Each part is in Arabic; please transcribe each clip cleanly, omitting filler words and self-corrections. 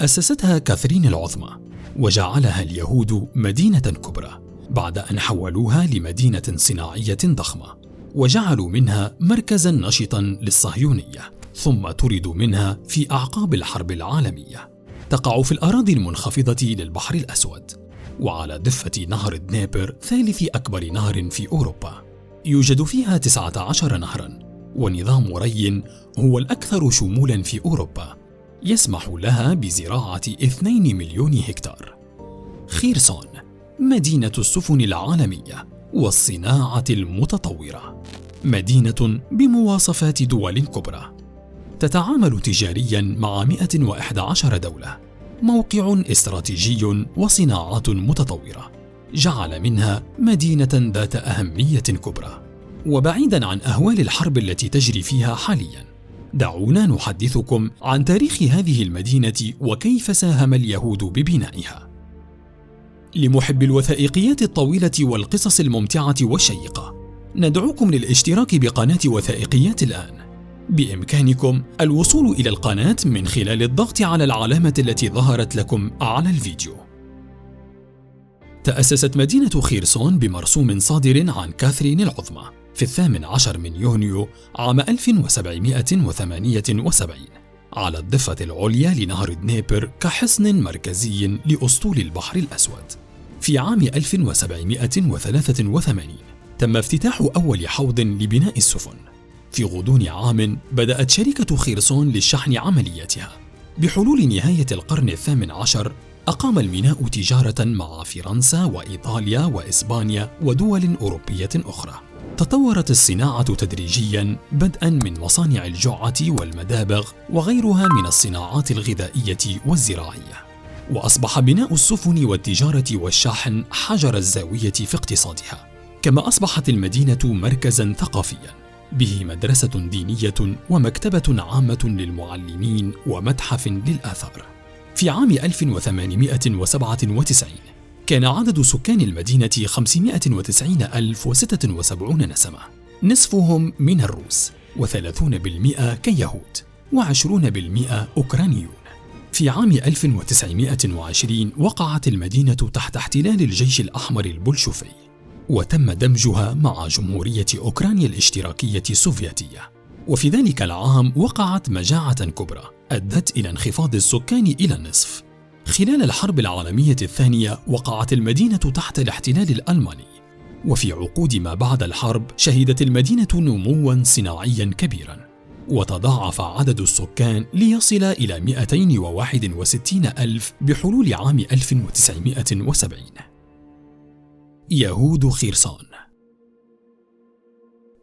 أسستها كاثرين العظمى، وجعلها اليهود مدينة كبرى بعد أن حولوها لمدينة صناعية ضخمة، وجعلوا منها مركزا نشطا للصهيونية، ثم طردوا منها في أعقاب الحرب العالمية. تقع في الأراضي المنخفضة للبحر الأسود، وعلى ضفة نهر دنيبر، ثالث أكبر نهر في أوروبا. يوجد فيها 19 نهرا، ونظام ري هو الأكثر شمولا في أوروبا، يسمح لها بزراعة 2 مليون هكتار. خيرسون مدينة السفن العالمية والصناعة المتطورة، مدينة بمواصفات دول كبرى، تتعامل تجاريا مع 111 دولة، موقع استراتيجي وصناعات متطورة جعل منها مدينة ذات أهمية كبرى. وبعيدا عن أهوال الحرب التي تجري فيها حاليا، دعونا نحدثكم عن تاريخ هذه المدينة وكيف ساهم اليهود ببنائها. لمحب الوثائقيات الطويلة والقصص الممتعة والشيقة، ندعوكم للاشتراك بقناة وثائقيات الآن. بإمكانكم الوصول إلى القناة من خلال الضغط على العلامة التي ظهرت لكم على الفيديو. تأسست مدينة خيرسون بمرسوم صادر عن كاثرين العظمى في 18 من يونيو عام 1778 على الضفة العليا لنهر دنيبر كحصن مركزي لأسطول البحر الأسود. في عام 1783 تم افتتاح أول حوض لبناء السفن. في غضون عام بدأت شركة خيرسون للشحن عملياتها. بحلول نهاية القرن الثامن عشر أقام الميناء تجارة مع فرنسا وإيطاليا وإسبانيا ودول أوروبية أخرى. تطورت الصناعة تدريجيا بدءا من مصانع الجعة والمدابغ وغيرها من الصناعات الغذائية والزراعية، وأصبح بناء السفن والتجارة والشحن حجر الزاوية في اقتصادها. كما أصبحت المدينة مركزا ثقافيا به مدرسة دينية ومكتبة عامة للمعلمين ومتحف للآثار. في عام 1897 كان عدد سكان المدينة 590,076 نسمة، نصفهم من الروس، و30% كيهود، و20% أوكرانيون. في عام 1920 وقعت المدينة تحت احتلال الجيش الأحمر البولشوفي، وتم دمجها مع جمهورية أوكرانيا الاشتراكية السوفيتية. وفي ذلك العام وقعت مجاعة كبرى أدت إلى انخفاض السكان إلى النصف. خلال الحرب العالمية الثانية وقعت المدينة تحت الاحتلال الألماني، وفي عقود ما بعد الحرب شهدت المدينة نمواً صناعياً كبيراً، وتضاعف عدد السكان ليصل إلى 261,000 بحلول عام 1970. يهود خيرسون.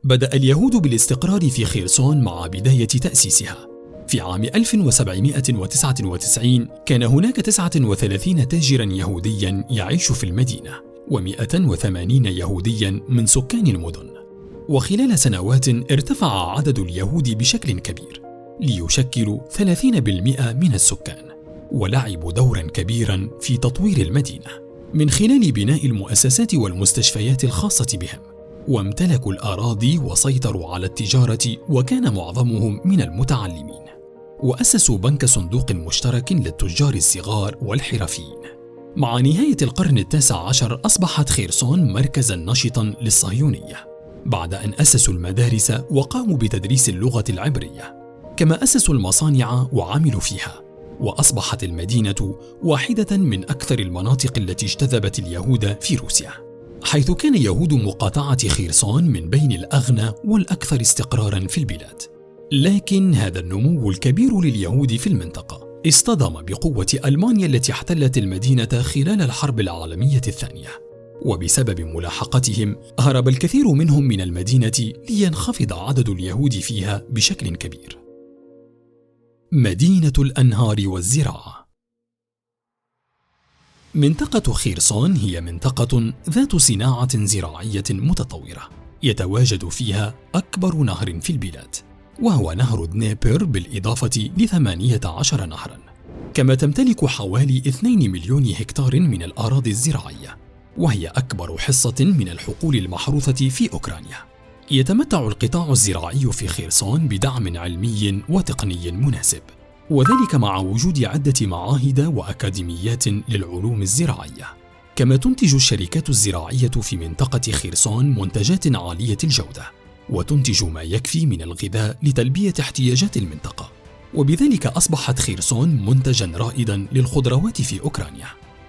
بدأ اليهود بالاستقرار في خيرسون مع بداية تأسيسها. في عام 1799 كان هناك 39 تاجراً يهودياً يعيش في المدينة، و180 يهودياً من سكان المدن. وخلال سنوات ارتفع عدد اليهود بشكل كبير ليشكلوا 30% من السكان، ولعبوا دوراً كبيراً في تطوير المدينة من خلال بناء المؤسسات والمستشفيات الخاصة بهم، وامتلكوا الأراضي وسيطروا على التجارة، وكان معظمهم من المتعلمين. وأسسوا بنك صندوق مشترك للتجار الصغار والحرفيين. مع نهاية القرن التاسع عشر أصبحت خيرسون مركزاً نشطاً للصهيونية، بعد أن أسسوا المدارس وقاموا بتدريس اللغة العبرية، كما أسسوا المصانع وعملوا فيها. وأصبحت المدينة واحدة من أكثر المناطق التي اجتذبت اليهود في روسيا، حيث كان يهود مقاطعة خيرسون من بين الأغنى والأكثر استقراراً في البلاد. لكن هذا النمو الكبير لليهود في المنطقة اصطدم بقوة ألمانيا التي احتلت المدينة خلال الحرب العالمية الثانية، وبسبب ملاحقتهم هرب الكثير منهم من المدينة لينخفض عدد اليهود فيها بشكل كبير. مدينة الأنهار والزراعة. منطقة خيرسون هي منطقة ذات صناعة زراعية متطورة، يتواجد فيها أكبر نهر في البلاد، وهو نهر دنيبر بالإضافة ل18 نهرا. كما تمتلك حوالي 2 مليون هكتار من الأراضي الزراعية، وهي أكبر حصة من الحقول المحروثة في أوكرانيا. يتمتع القطاع الزراعي في خيرسون بدعم علمي وتقني مناسب، وذلك مع وجود عدة معاهد وأكاديميات للعلوم الزراعية. كما تنتج الشركات الزراعية في منطقة خرسون منتجات عالية الجودة، وتنتج ما يكفي من الغذاء لتلبية احتياجات المنطقة، وبذلك أصبحت خرسون منتجاً رائداً للخضروات في أوكرانيا.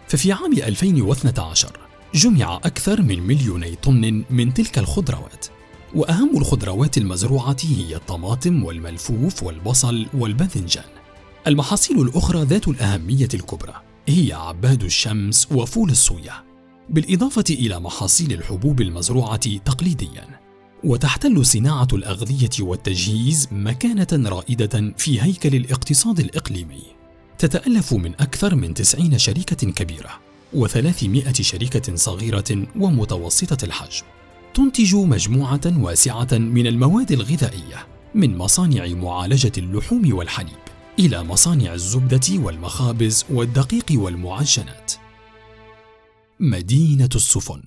ففي عام 2012 جمع أكثر من 2,000,000 طن من تلك الخضروات، وأهم الخضروات المزروعة هي الطماطم والملفوف والبصل والباذنجان. المحاصيل الأخرى ذات الأهمية الكبرى هي عباد الشمس وفول الصويا، بالإضافة إلى محاصيل الحبوب المزروعة تقليدياً. وتحتل صناعة الأغذية والتجهيز مكانة رائدة في هيكل الاقتصاد الإقليمي، تتألف من أكثر من 90 شركة كبيرة و300 شركة صغيرة ومتوسطة الحجم، تنتج مجموعة واسعة من المواد الغذائية، من مصانع معالجة اللحوم والحليب إلى مصانع الزبدة والمخابز والدقيق والمعجنات. مدينة السفن.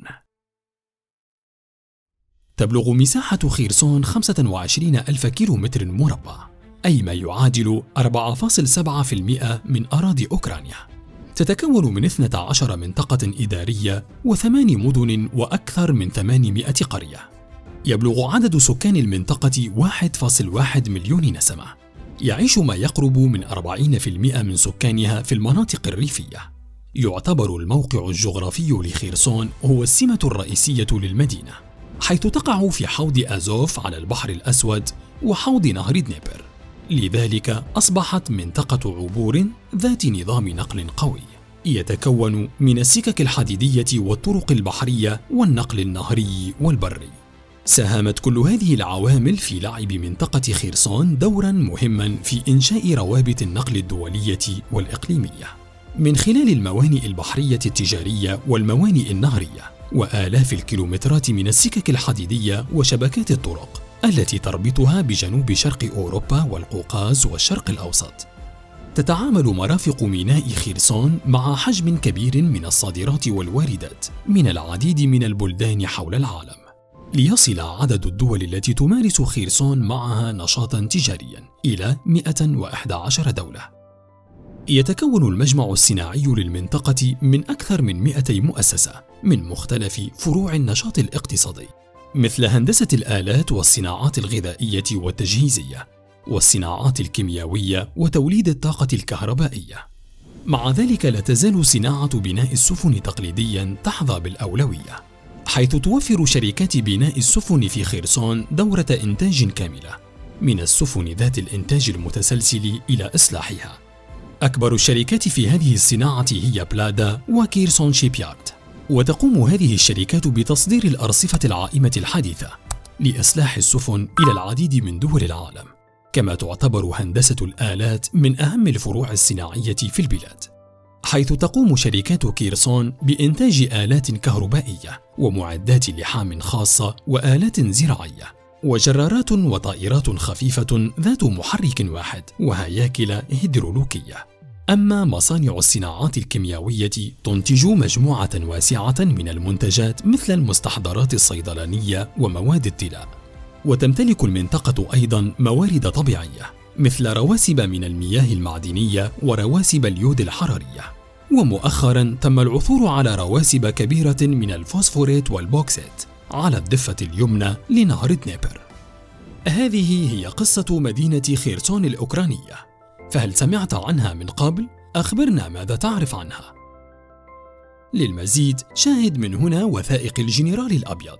تبلغ مساحة خرسون 25,000 كيلومتر مربع، أي ما يعادل 4.7% من أراضي أوكرانيا. تتكون من 12 منطقة إدارية و8 مدن وأكثر من 800 قرية. يبلغ عدد سكان المنطقة 1.1 مليون نسمة. يعيش ما يقرب من 40% من سكانها في المناطق الريفية. يعتبر الموقع الجغرافي لخرسون هو السمة الرئيسية للمدينة، حيث تقع في حوض أزوف على البحر الأسود وحوض نهر دنيبر، لذلك أصبحت منطقة عبور ذات نظام نقل قوي يتكون من السكك الحديدية والطرق البحرية والنقل النهري والبري. ساهمت كل هذه العوامل في لعب منطقة خرسون دورا مهما في إنشاء روابط النقل الدولية والإقليمية، من خلال الموانئ البحرية التجارية والموانئ النهرية، وآلاف الكيلومترات من السكك الحديدية وشبكات الطرق التي تربطها بجنوب شرق أوروبا والقوقاز والشرق الأوسط. تتعامل مرافق ميناء خرسون مع حجم كبير من الصادرات والواردات من العديد من البلدان حول العالم، ليصل عدد الدول التي تمارس خرسون معها نشاطاً تجارياً إلى 111 دولة. يتكون المجمع الصناعي للمنطقة من أكثر من 200 مؤسسة من مختلف فروع النشاط الاقتصادي، مثل هندسة الآلات والصناعات الغذائية والتجهيزية والصناعات الكيميائية وتوليد الطاقة الكهربائية. مع ذلك لا تزال صناعة بناء السفن تقليدياً تحظى بالأولوية، حيث توفر شركات بناء السفن في خرسون دورة إنتاج كاملة، من السفن ذات الإنتاج المتسلسل إلى إصلاحها. أكبر الشركات في هذه الصناعة هي بلادا وكيرسون شيبيارد، وتقوم هذه الشركات بتصدير الأرصفة العائمة الحديثة لإصلاح السفن إلى العديد من دول العالم. كما تعتبر هندسة الآلات من أهم الفروع الصناعية في البلاد، حيث تقوم شركات كيرسون بإنتاج آلات كهربائية ومعدات لحام خاصة وآلات زراعية وجرارات وطائرات خفيفة ذات محرك واحد وهياكل هيدرولوكية. أما مصانع الصناعات الكيميائية تنتج مجموعة واسعة من المنتجات مثل المستحضرات الصيدلانية ومواد الطلاء. وتمتلك المنطقة أيضاً موارد طبيعية مثل رواسب من المياه المعدنية ورواسب اليود الحرارية، ومؤخراً تم العثور على رواسب كبيرة من الفوسفوريت والبوكسيت على الضفة اليمنى لنهر دنيبر. هذه هي قصة مدينة خرسون الأوكرانية، فهل سمعت عنها من قبل؟ أخبرنا ماذا تعرف عنها. للمزيد شاهد من هنا وثائق الجنرال الأبيض.